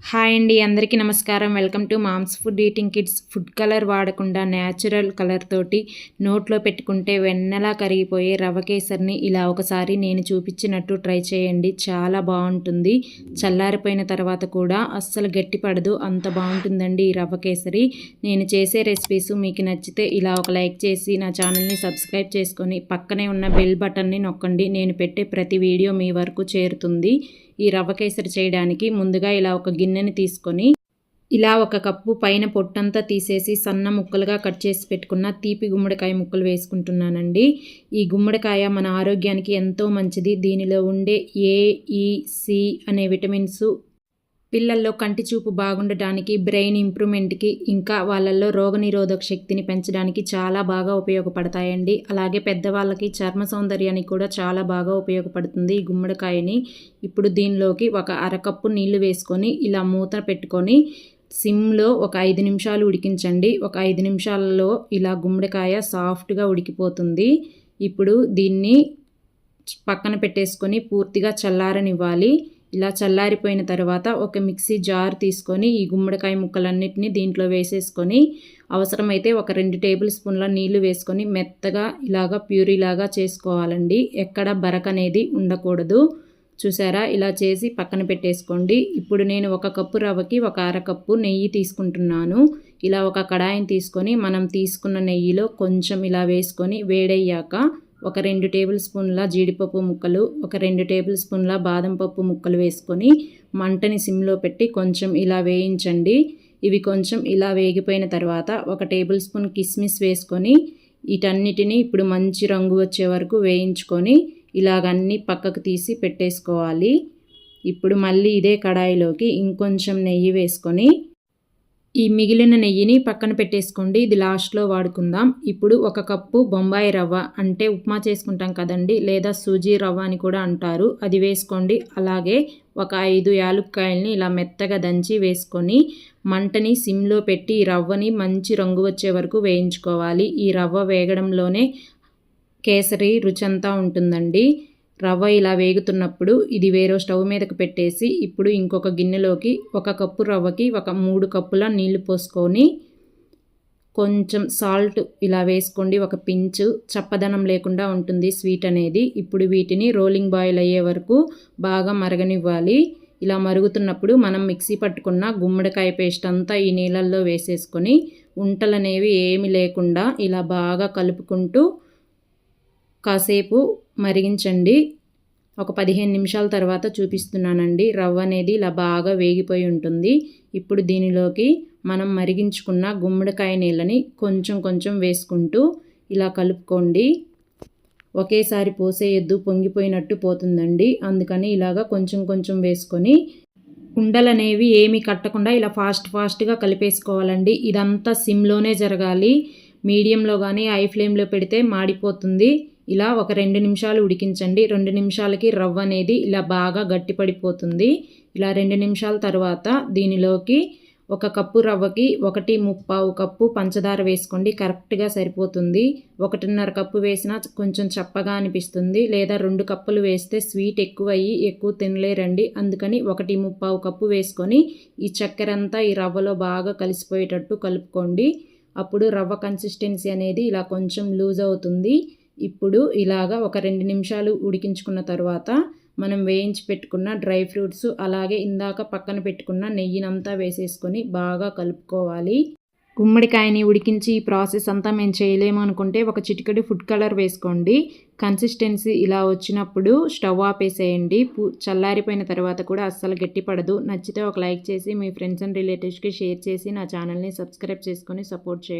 Hi అండి, అందరికీ నమస్కారం. Welcome to moms food eating kids. Food colour వాడకుండా న్యాచురల్ కలర్ తోటి నోట్లో పెట్టుకుంటే వెన్నలా కరిగిపోయే రవ్వ కేసరిని ఇలా ఒకసారి నేను చూపించినట్టు ట్రై చేయండి. చాలా బాగుంటుంది. చల్లారిపోయిన తర్వాత కూడా అస్సలు గట్టిపడదు, అంత బాగుంటుందండి ఈ రవ్వ కేసరి. నేను చేసే రెసిపీస్ మీకు నచ్చితే ఇలా ఒక లైక్ చేసి నా ఛానల్ని సబ్స్క్రైబ్ చేసుకొని పక్కనే ఉన్న బెల్ బటన్ని నొక్కండి. నేను పెట్టే ప్రతి వీడియో మీ వరకు చేరుతుంది. ఈ రవ్వ కేసరి చేయడానికి ముందుగా ఇలా ఒక గిన్నెని తీసుకొని ఇలా ఒక కప్పు పైన పొట్టంతా తీసేసి సన్న ముక్కలుగా కట్ చేసి పెట్టుకున్న తీపి గుమ్మడికాయ ముక్కలు వేసుకుంటున్నానండి. ఈ గుమ్మడికాయ మన ఆరోగ్యానికి ఎంతో మంచిది. దీనిలో ఉండే A, E, C అనే విటమిన్స్ పిల్లల్లో కంటి చూపు బాగుండటానికి, బ్రెయిన్ ఇంప్రూవ్మెంట్కి, ఇంకా వాళ్ళల్లో రోగనిరోధక శక్తిని పెంచడానికి చాలా బాగా ఉపయోగపడతాయండి. అలాగే పెద్దవాళ్ళకి చర్మ సౌందర్యానికి కూడా చాలా బాగా ఉపయోగపడుతుంది ఈ గుమ్మడికాయని. ఇప్పుడు దీనిలోకి ఒక అరకప్పు నీళ్లు వేసుకొని ఇలా మూత పెట్టుకొని సిమ్లో ఒక 5 నిమిషాలు ఉడికించండి. ఒక 5 నిమిషాలలో ఇలా గుమ్మడికాయ సాఫ్ట్గా ఉడికిపోతుంది. ఇప్పుడు దీన్ని పక్కన పెట్టేసుకొని పూర్తిగా చల్లారనివ్వాలి. ఇలా చల్లారిపోయిన తర్వాత ఒక మిక్సీ జార్ తీసుకొని ఈ గుమ్మడికాయ ముక్కలన్నిటినీ దీంట్లో వేసేసుకొని అవసరమైతే ఒక 2 టేబుల్ స్పూన్ల నీళ్లు వేసుకొని మెత్తగా ఇలాగా ప్యూరీలాగా చేసుకోవాలండి. ఎక్కడ బరక అనేది ఉండకూడదు. చూసారా, ఇలా చేసి పక్కన పెట్టేసుకోండి. ఇప్పుడు నేను ఒక కప్పు రవ్వకి ఒక అరకప్పు నెయ్యి తీసుకుంటున్నాను. ఇలా ఒక కడాయిని తీసుకొని మనం తీసుకున్న నెయ్యిలో కొంచెం ఇలా వేసుకొని వేడయ్యాక ఒక 2 టేబుల్ స్పూన్ల జీడిపప్పు ముక్కలు, ఒక 2 టేబుల్ స్పూన్ల బాదం పప్పు ముక్కలు వేసుకొని మంటని సిమ్లో పెట్టి కొంచెం ఇలా వేయించండి. ఇవి కొంచెం ఇలా వేగిపోయిన తర్వాత ఒక టేబుల్ స్పూన్ కిస్మిస్ వేసుకొని వీటన్నిటిని ఇప్పుడు మంచి రంగు వచ్చే వరకు వేయించుకొని ఇలాగన్నీ పక్కకు తీసి పెట్టేసుకోవాలి. ఇప్పుడు మళ్ళీ ఇదే కడాయిలోకి ఇంకొంచెం నెయ్యి వేసుకొని ఈ మిగిలిన నెయ్యిని పక్కన పెట్టేసుకోండి. ఇది లాస్ట్లో వాడుకుందాం. ఇప్పుడు ఒక కప్పు బొంబాయి రవ్వ, అంటే ఉప్మా చేసుకుంటాం కదండి, లేదా సూజీ రవ్వ అని కూడా అంటారు, అది వేసుకోండి. అలాగే ఒక 5 యాలుక్కాయలని ఇలా మెత్తగా దంచి వేసుకొని మంటని సిమ్లో పెట్టి ఈ రవ్వని మంచి రంగు వచ్చే వరకు వేయించుకోవాలి. ఈ రవ్వ వేగడంలోనే కేసరి రుచి అంతా ఉంటుందండి. రవ్వ ఇలా వేగుతున్నప్పుడు ఇది వేరే స్టవ్ మీదకి పెట్టేసి ఇప్పుడు ఇంకొక గిన్నెలోకి ఒక కప్పు రవ్వకి ఒక 3 కప్పుల నీళ్లు పోసుకొని కొంచెం సాల్ట్ ఇలా వేసుకోండి. ఒక పించు, చప్పదనం లేకుండా ఉంటుంది స్వీట్ అనేది. ఇప్పుడు వీటిని రోలింగ్ బాయిల్ అయ్యే వరకు బాగా మరగనివ్వాలి. ఇలా మరుగుతున్నప్పుడు మనం మిక్సీ పట్టుకున్న గుమ్మడికాయ పేస్ట్ అంతా ఈ నీళ్ళల్లో వేసేసుకొని ఉంటలనేవి ఏమి లేకుండా ఇలా బాగా కలుపుకుంటూ కాసేపు మరిగించండి. ఒక 15 నిమిషాల తర్వాత చూపిస్తున్నానండి. రవ్వ అనేది ఇలా బాగా వేగిపోయి ఉంటుంది. ఇప్పుడు దీనిలోకి మనం మరిగించుకున్న గుమ్మడికాయ నీళ్ళని కొంచెం కొంచెం వేసుకుంటూ ఇలా కలుపుకోండి. ఒకేసారి పోసేయద్దు, పొంగిపోయినట్టు పోతుందండి. అందుకని ఇలాగా కొంచెం కొంచెం వేసుకొని ఉండలనేవి ఏమీ కట్టకుండా ఇలా ఫాస్ట్గా కలిపేసుకోవాలండి. ఇదంతా సిమ్లోనే జరగాలి. మీడియంలో కానీ హై ఫ్లేమ్లో పెడితే మాడిపోతుంది. ఇలా ఒక 2 నిమిషాలు ఉడికించండి. 2 నిమిషాలకి రవ్వ అనేది ఇలా బాగా గట్టిపడిపోతుంది. ఇలా 2 నిమిషాల తర్వాత దీనిలోకి ఒక కప్పు రవ్వకి 1.25 కప్పు పంచదార వేసుకోండి. కరెక్ట్గా సరిపోతుంది. 1.5 కప్పు వేసినా కొంచెం చప్పగా అనిపిస్తుంది, లేదా 2 కప్పులు వేస్తే స్వీట్ ఎక్కువ తినలేరండి. అందుకని 1.25 కప్పు వేసుకొని ఈ చక్కెర అంతా ఈ రవ్వలో బాగా కలిసిపోయేటట్టు కలుపుకోండి. అప్పుడు రవ్వ కన్సిస్టెన్సీ అనేది ఇలా కొంచెం లూజ్ అవుతుంది. ఇప్పుడు ఇలాగా ఒక 2 నిమిషాలు ఉడికించుకున్న తర్వాత మనం వేయించి పెట్టుకున్న డ్రై ఫ్రూట్స్, అలాగే ఇందాక పక్కన పెట్టుకున్న నెయ్యినంతా వేసేసుకొని బాగా కలుపుకోవాలి. గుమ్మడికాయని ఉడికించి ఈ ప్రాసెస్ అంతా మేము చేయలేము అనుకుంటే ఒక చిటికెడు ఫుడ్ కలర్ వేసుకోండి. కన్సిస్టెన్సీ ఇలా వచ్చినప్పుడు స్టవ్ ఆపేసేయండి. చల్లారిపోయిన తర్వాత కూడా అస్సలు గట్టిపడదు. నచ్చితే ఒక లైక్ చేసి మీ ఫ్రెండ్స్ అండ్ రిలేటివ్స్కి షేర్ చేసి నా ఛానల్ని సబ్స్క్రైబ్ చేసుకొని సపోర్ట్ చేయండి.